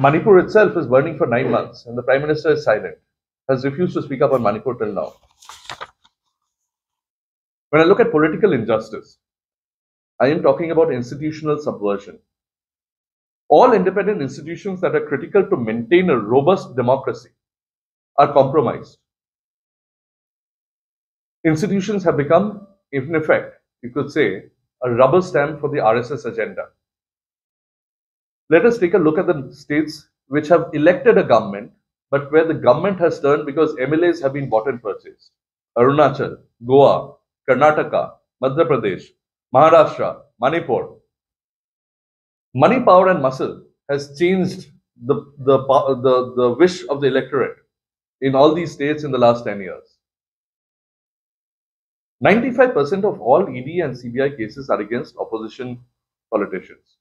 Manipur itself is burning for 9 months and the Prime Minister is silent, has refused to speak up on Manipur till now. When I look at political injustice, I am talking about institutional subversion. All independent institutions that are critical to maintain a robust democracy are compromised. Institutions have become, in effect, you could say, a rubber stamp for the RSS agenda. Let us take a look at the states which have elected a government, but where the government has turned because MLAs have been bought and purchased. Arunachal, Goa, Karnataka, Madhya Pradesh, Maharashtra, Manipur. Money, power and muscle has changed the wish of the electorate in all these states in the last 10 years. 95% of all ED and CBI cases are against opposition politicians.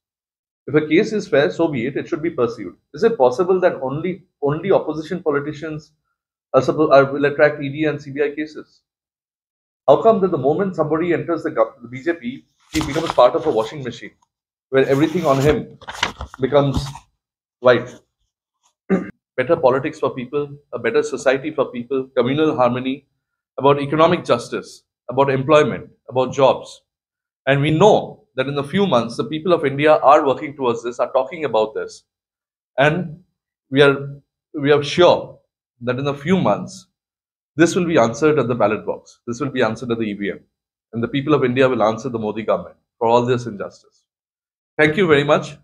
If a case is fair, so be it, it should be pursued. Is it possible that only opposition politicians will attract ED and CBI cases? How come that the moment somebody enters the BJP, he becomes part of a washing machine, where everything on him becomes white? Better politics for people, a better society for people, communal harmony, about economic justice, about employment, about jobs. And we know that in a few months, the people of India are working towards this, are talking about this. And we are sure that in a few months, this will be answered at the ballot box. This will be answered at the EVM. And the people of India will answer the Modi government for all this injustice. Thank you very much